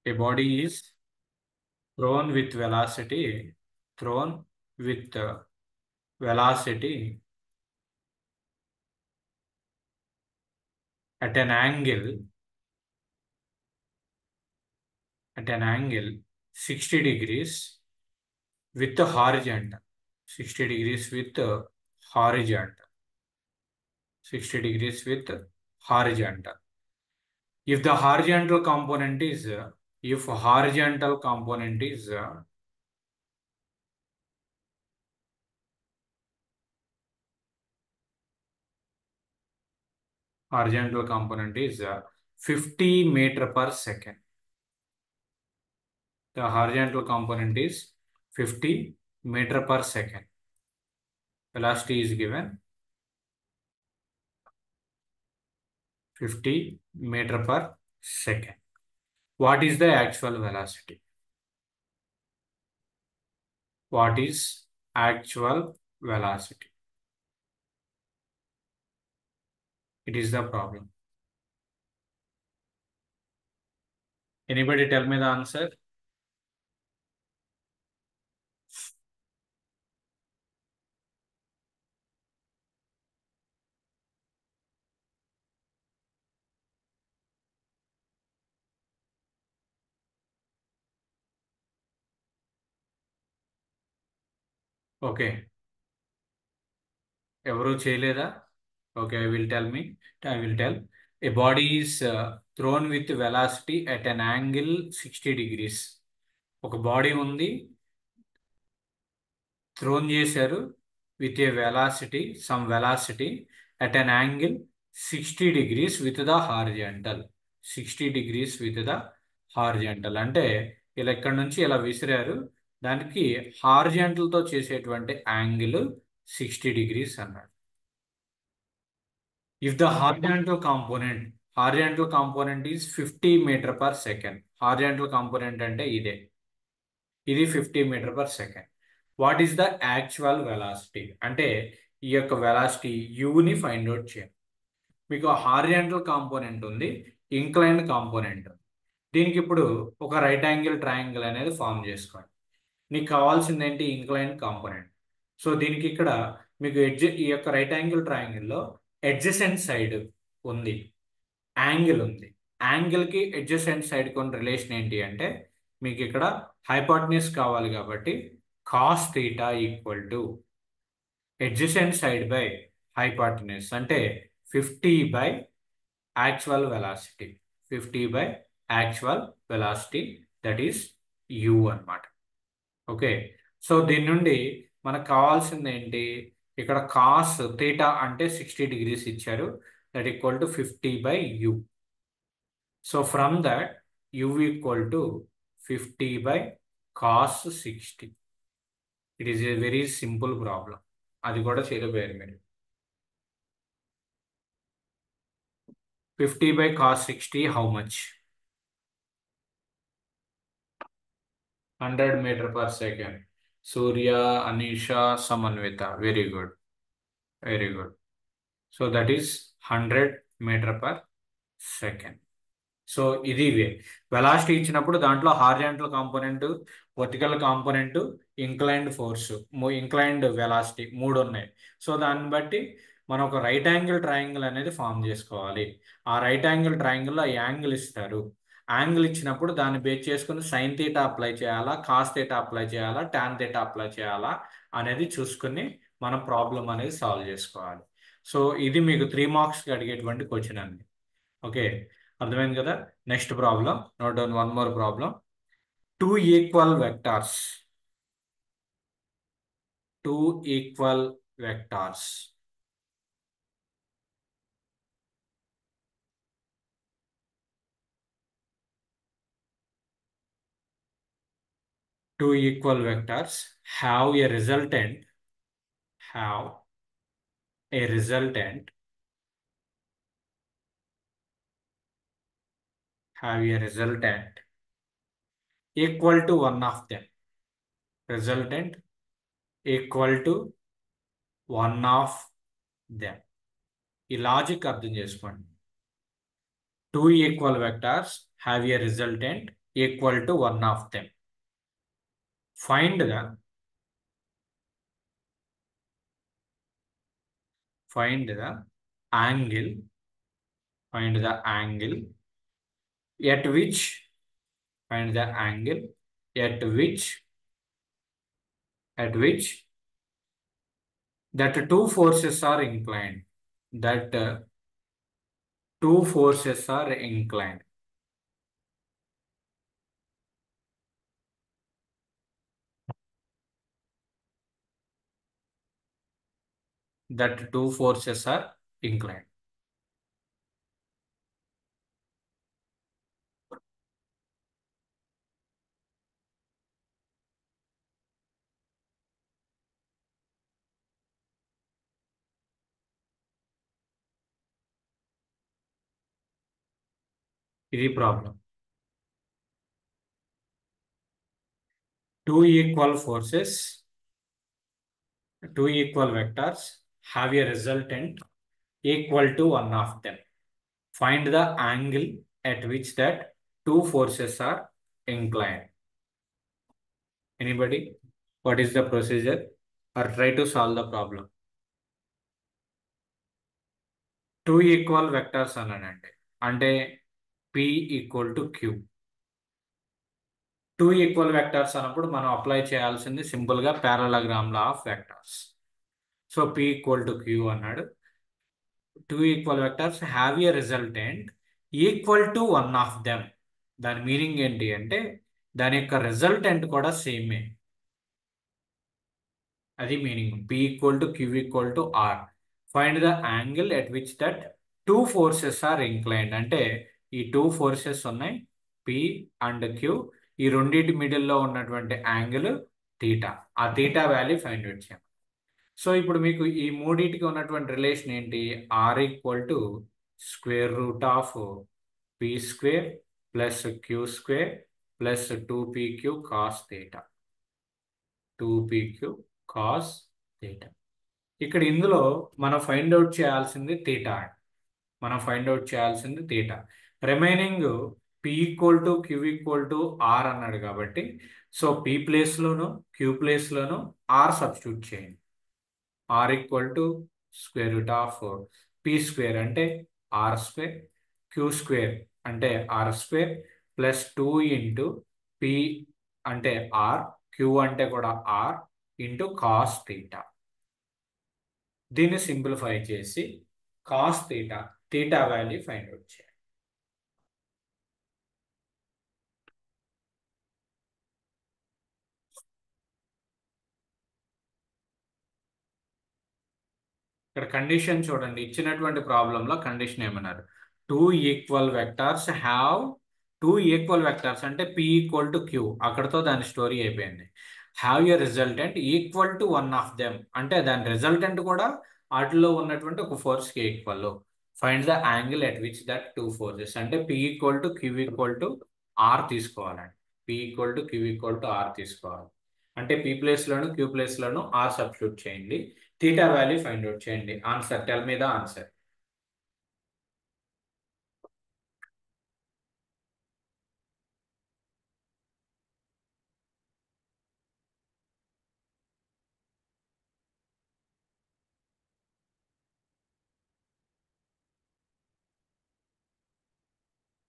A body is thrown with velocity, thrown with velocity at an angle 60 degrees with the horizontal. 60 degrees with horizontal. 60 degrees with horizontal. If the horizontal component is horizontal component is 50 meter per second. The horizontal component is 50 meter per second. Velocity is given 50 meter per second. What is the actual velocity? What is actual velocity? It is the problem. Anybody tell me the answer? Okay. ఎవరు చేయలేదా? Okay, I will tell. A body is thrown with velocity at an angle 60 degrees. ఒక body ఉంది, throne చేశారు with a velocity, some velocity at an angle 60 degrees with the horizontal. 60 degrees with the horizontal అంటే ఇలా ఇక్కడ నుంచి ఇలా విసిరారు, దానికి హారిజాంటల్ తో చేసేటువంటి యాంగిల్ 60 degrees అన్నాడు. If the horizontal component is 50 meter per second. Horizontal component అంటే ఇదే, ఇది 50 meter per second. What is the actual velocity? అంటే ఈ యొక్క వెలాసిటీ ని ఫైండ్ అవుట్ చేయాలి. మీకు హారిజాంటల్ కాంపోనెంట్ ఉంది, ఇంక్లైన్డ్ కాంపోనెంట్. దీనికి ఇప్పుడు ఒక రైట్ యాంగిల్ ట్రయాంగిల్ అనేది ఫామ్ చేసుకోండి. నీకు కావాల్సింది ఏంటి? Inclined component. సో దీనికి ఇక్కడ మీకు ఈ యొక్క రైట్ యాంగిల్ ట్రయాంగిల్లో అడ్జసెంట్ సైడ్ ఉంది, యాంగిల్ ఉంది. యాంగిల్ కి అడ్జసెంట్ సైడ్ కొన్ని రిలేషన్ ఏంటి అంటే మీకు ఇక్కడ హైపోటెన్యూస్ కావాలి కాబట్టి cos theta equal to adjacent side by hypotenuse అంటే 50 by actual velocity. 50 by actual velocity, that is you అన్నమాట. ఓకే, సో దీని నుండి మనకు కావాల్సింది ఏంటి? ఇక్కడ కాస్ థీటా అంటే 60 degrees ఇచ్చారు, that equal to 50 by you. So from that you equal to 50 by cos 60. It is a very simple problem. అది కూడా చేయలేకపోయారు మీరు. 50 by cos 60 how much? 100 meter per second. Surya, Anisha, Samanvita. Very good. Very good. So that is 100 meter per second. So ఇది velocity ఇచ్చినప్పుడు దాంట్లో horizontal component, vertical component, inclined force, inclined velocity 3 ఉన్నాయి. So దాన్ని బట్టి మనం ఒక right angle triangle అనేది form చేసుకోవాలి. ఆ రైట్ యాంగిల్ ట్రయాంగిల్లో యాంగిల్ ఇస్తారు. యాంగిల్ ఇచ్చినప్పుడు దాన్ని బేస్ చేసుకుని సైన్ థీటా అప్లై చేయాలా, కాస్ థీటా అప్లై చేయాలా, టాన్ థీటా అప్లై చేయాలా అనేది చూసుకుని మనం ప్రాబ్లం అనేది సాల్వ్ చేసుకోవాలి. సో ఇది మీకు 3 మార్క్స్కి అడిగేటువంటి క్వశ్చన్ అండి. ఓకే, అర్థమైంది కదా? Next problem, note down one more problem. 2 equal vectors. 2 equal vectors. Two equal vectors have a resultant equal to one of them. Resultant equal to one of them. ఈ logic అర్థం చేసుకోండి. 2 equal vectors have a resultant equal to one of them. Find the find the angle find the angle at which find the angle at which that two forces are inclined. That two forces are inclined. That two forces are inclined. ఇది problem. Two equal forces, two equal vectors have a resultant equal to one of them. Find the angle at which that two forces are inclined. Anybody? What is the procedure? Or try to solve the problem. Two equal vectors అన్నానండి. అంటే P equal to Q. Two equal vectors అన్నప్పుడు మనం apply చేయాల్సింది సింపుల్గా parallelogram law of vectors. So P equal to Q అన్నాడు. Two equal vectors have a resultant equal to one of them. దాని meaning ఏంటి అంటే దాని యొక్క రిజల్టెంట్ కూడా సేమే. అది meaning. P equal to Q equal to R. Find the angle at which that two forces are inclined. అంటే ఈ టూ ఫోర్సెస్ ఉన్నాయి, P అండ్ Q. ఈ రెండింటి మిడిల్లో ఉన్నటువంటి యాంగిల్ థీటా. ఆ థీటా వాల్యూ ఫైండ్ అవుట్ చేయాలి. సో ఇప్పుడు మీకు ఈ మూడింటికి ఉన్నటువంటి రిలేషన్ ఏంటి? R equal to square root of P square plus Q square plus 2pq cos theta. 2pq cos theta. ఇక్కడ ఇందులో మనం ఫైండ్ అవుట్ చేయాల్సింది theta. Remaining P equal to Q equal to R అన్నాడు కాబట్టి సో P ప్లేస్లోను Q ప్లేస్లోను R substitute చేయండి. R equal to square root of P square అంటే R స్క్వేర్, Q స్క్వేర్ అంటే R square plus 2 into P అంటే R, Q అంటే కూడా R ఇంటూ కాస్ థీటా. దీన్ని సింప్లిఫై చేసి cos theta value find out చేయాలి. ఇక్కడ కండిషన్ చూడండి. ఇచ్చినటువంటి ప్రాబ్లంలో కండిషన్ ఏమన్నారు? Two equal vectors have two equal vectors అంటే P ఈక్వల్ టు Q. అక్కడతో దాని స్టోరీ అయిపోయింది. Have a resultant equal to one of them అంటే దాని రిజల్టెంట్ కూడా వాటిలో ఉన్నటువంటి ఒక ఫోర్స్కి equal. Find the angle at which that two forces అంటే P equal to Q equal to R తీసుకోవాలండి. P equal to Q equal to R తీసుకోవాలి. అంటే P ప్లేస్లోను Q ప్లేస్లోను R సబ్స్టిట్యూట్ చేయండి. థీటా వాల్యూ ఫైండ్ అవుట్ చేయండి. Answer. Tell me the answer.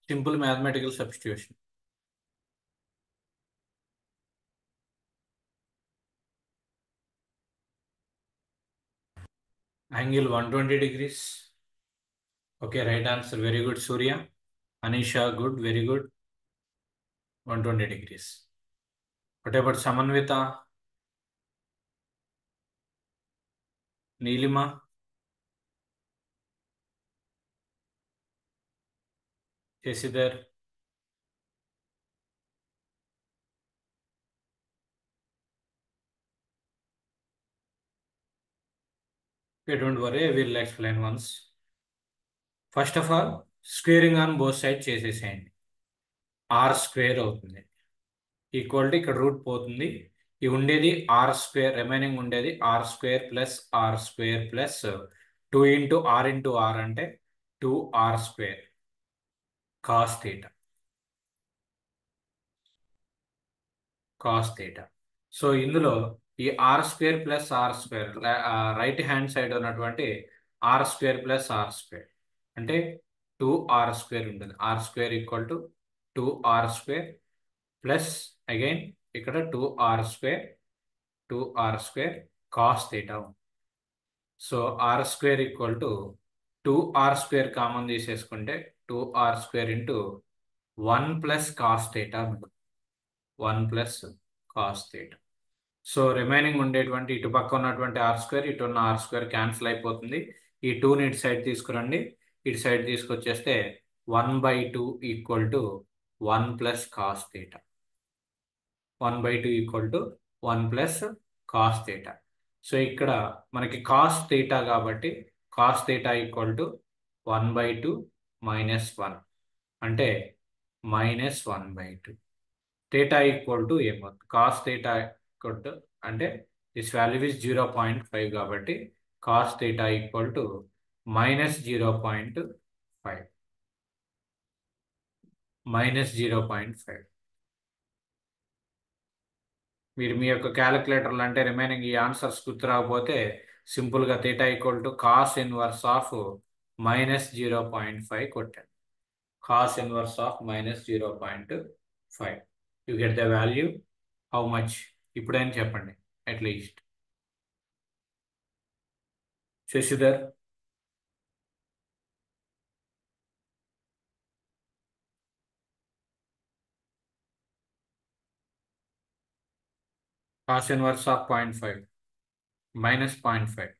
Simple mathematical substitution. Angle 120 degrees. Okay, right answer. Very good Surya. Anisha, good, very good. 120 degrees. What about Samanvita? Neelima? Chesidar? Okay, don't worry, I will explain once. First of all, squaring on both sides చేసేసేయండి. R square అవుతుంది. Equal to ఇక్కడ root పోతుంది. ఈ ఉండేది R square, remaining ఉండేది R square plus 2 into R అంటే 2r square cos theta. Cos theta. So ఇందులో ఈ R square plus R square, right hand side ఉన్నటువంటి R square plus R square అంటే 2r² ఉంటుంది. R square equal to 2r² plus again ఇక్కడ 2r² cos theta. So r² equal to 2r² common తీసేసుకుంటే 2r² into 1 plus cos theta, 1 plus cos theta. So remaining ఉండేటువంటి ఇటు పక్క ఉన్నటువంటి r², ఇటు ఉన్న r² క్యాన్సిల్ అయిపోతుంది. ఈ 2ని ఇటు సైడ్ తీసుకురండి, ఇటు సైడ్ తీసుకొచ్చేస్తే 1/2 equal to 1 plus cos theta. 1/2 equal to 1 plus cos theta. So ఇక్కడ మనకి కాస్ థీటా కాబట్టి cos theta equal to 1/2 minus 1 అంటే -1/2. థీటా ఈక్వల్ టు ఏమవుతుంది, కాస్ థీటా ఈక్వల్ టు అంటే దిస్ వాల్యూ ఇస్ 0.5 కాబట్టి కాస్ థీటా ఈక్వల్ టు -0.5, -0.5. మీరు మీ యొక్క క్యాలిక్యులేటర్లు అంటే రిమైనింగ్ ఈ ఆన్సర్స్ గుర్తు రాకపోతే సింపుల్గా theta equal to cos inverse of -0.5 కొట్టండి. Cos inverse of -0.5. You get the value. How much ఇప్పుడైనా చెప్పండి at least. Shashidhar, cos inverse of 0.5 minus 0.5,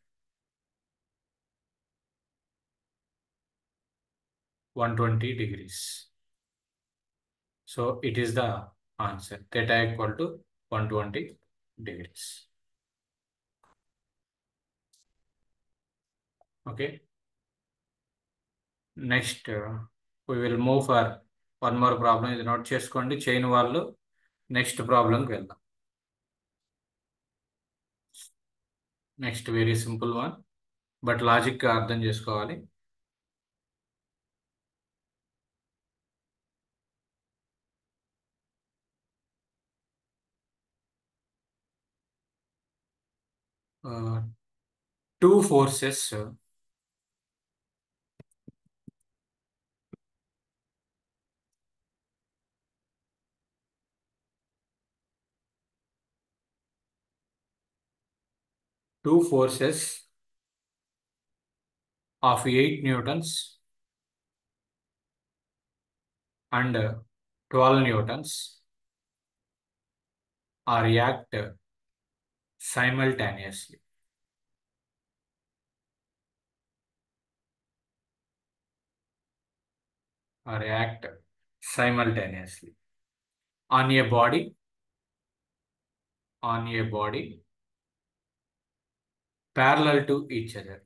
120 degrees. So it is the answer. Theta equal to 120 degrees. Okay. Next, we will move for one more problem. ఇది note చేసుకోండి చైన్ వాళ్ళు. Next ప్రాబ్లంకి వెళ్దాం. Next very simple one, but లాజిక్గా అర్థం చేసుకోవాలి. Two forces of 8 newtons and 12 newtons react simultaneously. React simultaneously on a body parallel to each other.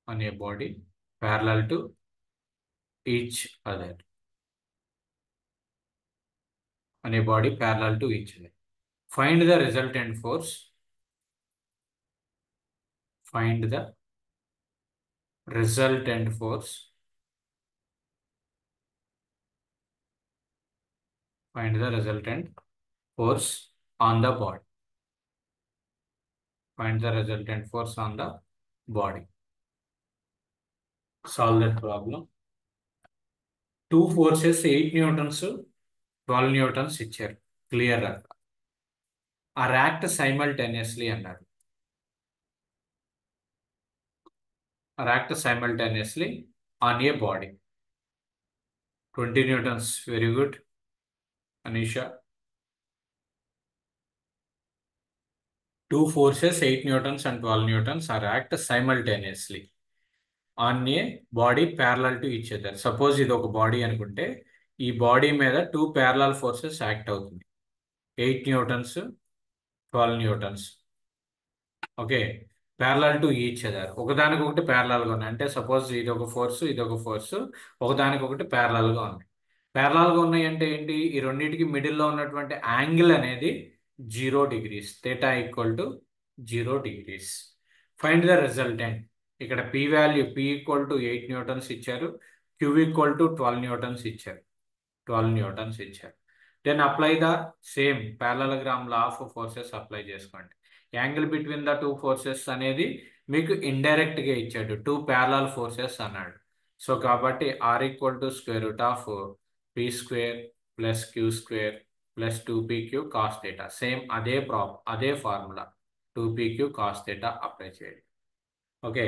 On a body parallel to each other. On a body parallel to each other. Find the resultant force. Find the resultant force. Find the resultant force on the body. Find the resultant force on the body. Solve that problem. Two forces 8 newtons, 12 newtons ఇచ్చారు. Clear are act simultaneously అన్నారు. Are act simultaneously on a body. 20 newtons. Very good Anisha. Two forces 8 newtons and 12 newtons are act simultaneously on a body parallel to each other. Suppose ఇది ఒక body అనుకుంటే ఈ body మీద 2 parallel forces act అవుతుంది. 8 newtons, 12 newtons. Okay, parallel to each other. ఒకదానికొకటి ప్యారలల్గా ఉన్నాయి. అంటే సపోజ్ ఇది ఒక ఫోర్స్, ఇది ఒక ఫోర్స్, ఒకదానికొకటి ప్యారలల్గా ఉన్నాయి. ప్యారలల్గా ఉన్నాయి అంటే ఏంటి, ఈ రెండింటికి మిడిల్లో ఉన్నటువంటి యాంగిల్ అనేది 0 degrees. Theta equal to 0 degrees. Find the resultant. ఇక్కడ P value, P equal to 8 newtons ఇచ్చారు, క్యూ ఈక్వల్ టు 12 newtons ఇచ్చారు. 12 న్యూటన్స్ ఇచ్చారు. Then apply the same parallelogram law of forces apply చేసుకోండి. Angle between the two forces అనేది మీకు indirect గా ఇచ్చాడు, two parallel forces అన్నాడు. సో కాబట్టి R equal to square root of P square plus Q square plus 2pq cos theta. Same అదే formula 2pq cos theta apply చేయండి. Okay,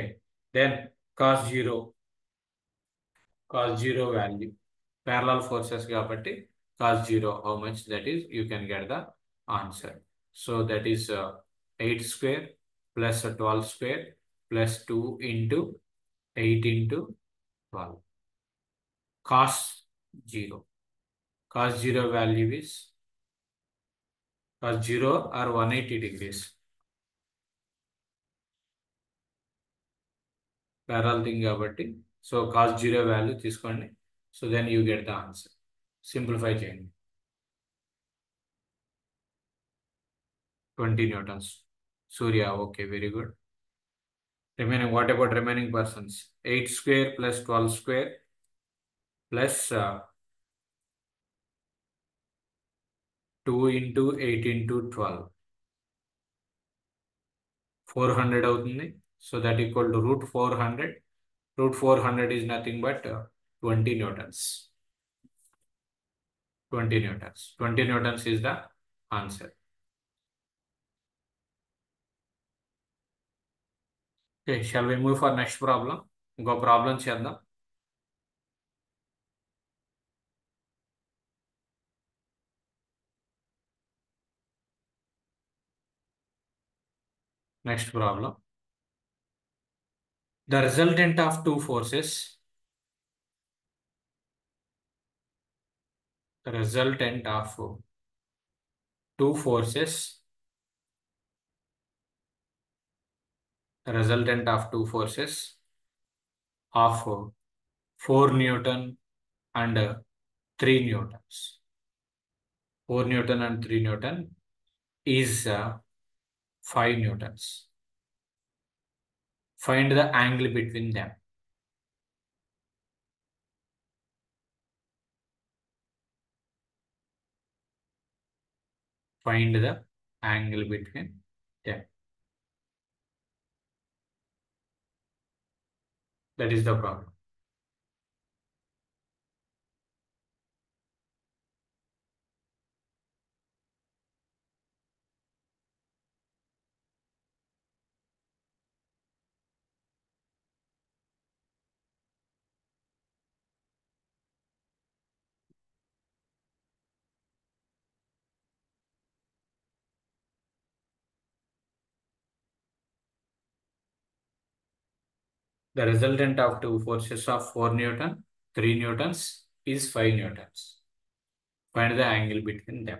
then cos zero value parallel forces కాబట్టి cos 0 how much, that is you can get the answer. So that is 8 square plus 12 square plus 2 into 8 into 12. Cos 0 value is cos 0 or 180 degrees. Parallel thing కాబట్టి so cos 0 value తీసుకోండి. So then you get the answer. Simplify చేయండి. 20 newtons. Surya, okay, very good. Remaining, what about remaining persons? 8 square plus 12 square plus 2 into 8 into 12. 400 అవుతుంది. So that equal to root 400. Root 400 is nothing but 20 newtons. 20 newtons. 20 newtons is the answer. Okay, shall we move for next problem? ఇంకో problem చేద్దాం. Next problem. The resultant of two forces. The resultant of two forces. The resultant of two forces of 4 Newton and 3 newtons. 4 Newton and 3 Newton is 5 newtons. Find the angle between them. Find the angle between them. That is the problem. The resultant of two forces of 4 Newton, 3 newtons is 5 newtons. Find the angle between them.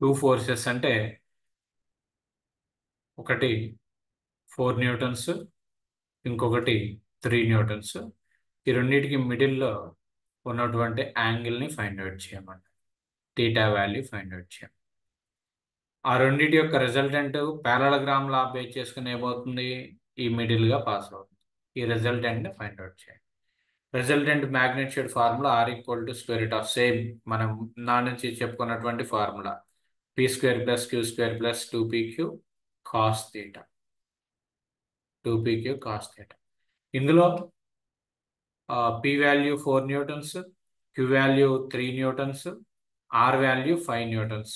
Two forces అంటే ఒకటి 4 Newton's, ఇంకొకటి 3 Newton's. ఈ రెండింటికి మిడిల్లో ఉన్నటువంటి యాంగిల్ని find out చేయమంటారు. Theta value find out చేయమంటారు. ఆ రెండింటి యొక్క రిజల్టెంట్ పారలగ్రామ్ లా బేస్ చేసుకుని ఏమవుతుంది, ఈ మిడిల్గా పాస్ అవుతుంది. ఈ రిజల్టెంట్ ఫైండ్ అవుట్ చేయండి. Resultant magnitude formula R equal to square root of same మనం నా నుంచి చెప్పుకున్నటువంటి formula P square plus Q square plus 2pq cos theta. 2pq cos theta. ఇందులో P value 4 newtons, Q value 3 newtons, R value 5 newtons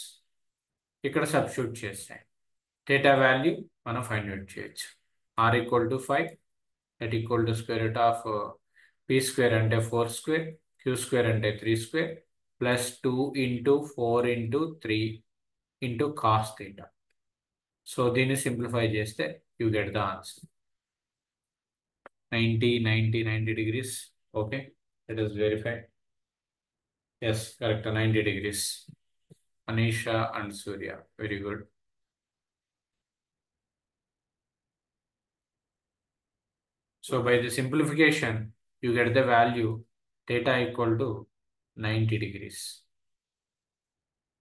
ఇక్కడ substitute చేస్తాయి. Theta value మనం find out చేయొచ్చు. R equal to 5 that equal to square root of P square అంటే 4 square, queue square అంటే 3 square plus 2 into 4 into 3 into cos theta. So దీన్ని simplify చేస్తే you get the answer 90 degrees. Okay, it is verified. Yes, correct, 90 degrees. Anisha and Surya, very good. So by the simplification, you get the value theta equal to 90 degrees.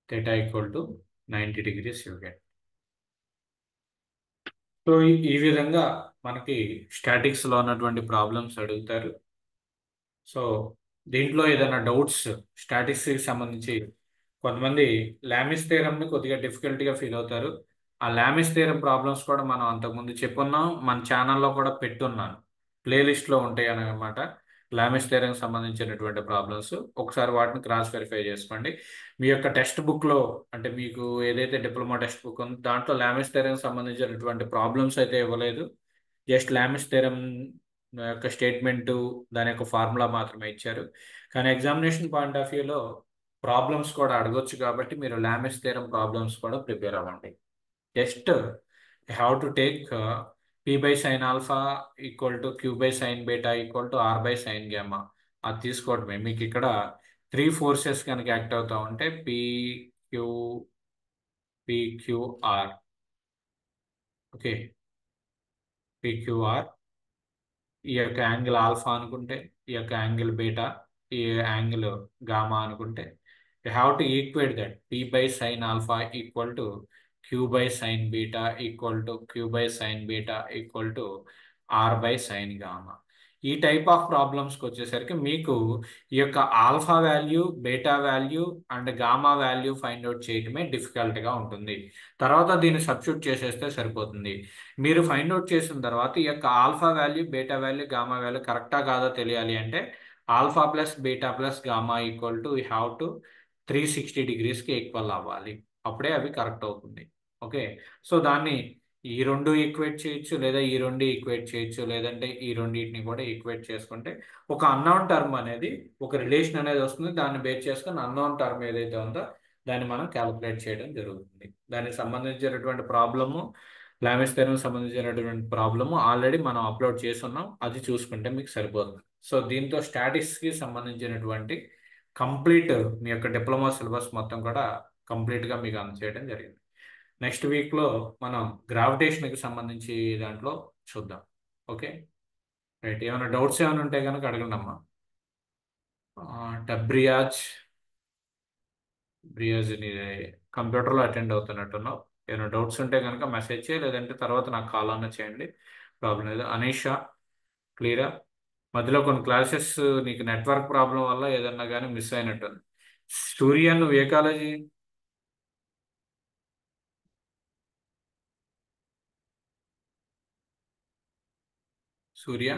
Theta equal to 90 degrees you get. So ఈ విధంగా మనకి స్టాటిక్స్లో ఉన్నటువంటి problems అడుగుతారు. So దీంట్లో ఏదైనా doubts statistics సంబంధించి కొంతమంది Lami's థియరమ్ని కొద్దిగా డిఫికల్ట్గా ఫీల్ అవుతారు. ఆ లామిస్ థియరమ్ ప్రాబ్లమ్స్ కూడా మనం అంతకుముందు చెప్పున్నాం, మన ఛానల్లో కూడా పెట్టున్నాను, ప్లేలిస్ట్లో ఉంటాయి అన్నమాట. లామిస్ థియరమ్కి సంబంధించినటువంటి ప్రాబ్లమ్స్ ఒకసారి వాటిని క్రాస్ వెరిఫై చేసుకోండి. మీ యొక్క టెక్స్ట్ బుక్లో, అంటే మీకు ఏదైతే డిప్లొమా టెక్స్ట్ బుక్ ఉందో దాంట్లో లామిస్ థియరమ్కి సంబంధించినటువంటి ప్రాబ్లమ్స్ అయితే ఇవ్వలేదు. జస్ట్ లామిస్ థియరమ్ యొక్క స్టేట్మెంటు, దాని యొక్క ఫార్ములా మాత్రమే ఇచ్చారు. కానీ ఎగ్జామినేషన్ పాయింట్ ఆఫ్ వ్యూలో ప్రాబ్లమ్స్ కూడా అడగొచ్చు కాబట్టి మీరు లామిస్ థియరమ్ ప్రాబ్లమ్స్ కూడా ప్రిపేర్ అవ్వండి. Just have to take P by sine alpha equal to Q by sine beta equal to R by sine gamma. అది తీసుకోవడమే. మీకు ఇక్కడ 3 ఫోర్సెస్ కనుక యాక్ట్ అవుతా ఉంటే క్యూ పిక్యూఆర్, ఓకే, పిక్యూఆర్, ఈ యొక్క యాంగిల్ ఆల్ఫా అనుకుంటే, ఈ యొక్క యాంగిల్ బీటా, ఈ యాంగిల్ గామా అనుకుంటే you have to equate that P by sine alpha equal to Q by sine beta equal to Q by sine beta equal to R by sine gamma. ఈ type of ప్రాబ్లమ్స్కి వచ్చేసరికి మీకు ఈ యొక్క alpha value, beta value and gamma value find out చేయడమే డిఫికల్ట్గా ఉంటుంది. తర్వాత దీన్ని సబ్స్టిట్యూట్ చేసేస్తే సరిపోతుంది. మీరు ఫైండ్ అవుట్ చేసిన తర్వాత ఈ యొక్క alpha value, beta value, gamma value కరెక్టా కాదో తెలియాలి అంటే alpha plus beta plus gamma equal to have to 360 డిగ్రీస్కి ఈక్వల్ అవ్వాలి. అప్పుడే అవి కరెక్ట్ అవుతుంది. ఓకే, సో దాన్ని ఈ రెండు ఈక్వేట్ చేయొచ్చు, లేదా ఈ రెండు ఈక్వేట్ చేయొచ్చు, లేదంటే ఈ రెండింటిని కూడా ఈక్వేట్ చేసుకుంటే ఒక అన్నోన్ టర్మ్ అనేది, ఒక రిలేషన్ అనేది వస్తుంది. దాన్ని బేస్ చేసుకుని అన్నోన్ టర్మ్ ఏదైతే ఉందో దాన్ని మనం క్యాలిక్యులేట్ చేయడం జరుగుతుంది. దానికి సంబంధించినటువంటి ప్రాబ్లము, లామిస్ థియరమ్కి సంబంధించినటువంటి ప్రాబ్లము ఆల్రెడీ మనం అప్లోడ్ చేస్తున్నాం, అది చూసుకుంటే మీకు సరిపోతుంది. సో దీంతో స్టాటిస్టిక్స్కి సంబంధించినటువంటి కంప్లీట్ మీ యొక్క డిప్లొమా సిలబస్ మొత్తం కూడా కంప్లీట్గా మీకు అందజేయడం జరిగింది. నెక్స్ట్ వీక్లో మనం గ్రావిటేషన్కి సంబంధించి దాంట్లో చూద్దాం. Okay, right. ఏమైనా డౌట్స్ ఏమైనా ఉంటే కనుక అడగండి అమ్మా. టబ్రియాజ్ బ్రియాజ్ నీ కంప్యూటర్లో అటెండ్ అవుతున్నట్టున్నావు. ఏమైనా డౌట్స్ ఉంటే కనుక మెసేజ్ చేయి, లేదంటే తర్వాత నాకు కాల్ అన్న చేయండి, ప్రాబ్లం లేదు. అనీషా క్లియరా? మధ్యలో కొన్ని క్లాసెస్ నీకు నెట్వర్క్ ప్రాబ్లం వల్ల ఏదన్నా కానీ మిస్ అయినట్టుంది. సూర్య, నువ్వు ఏ కాలేజీ? సూర్య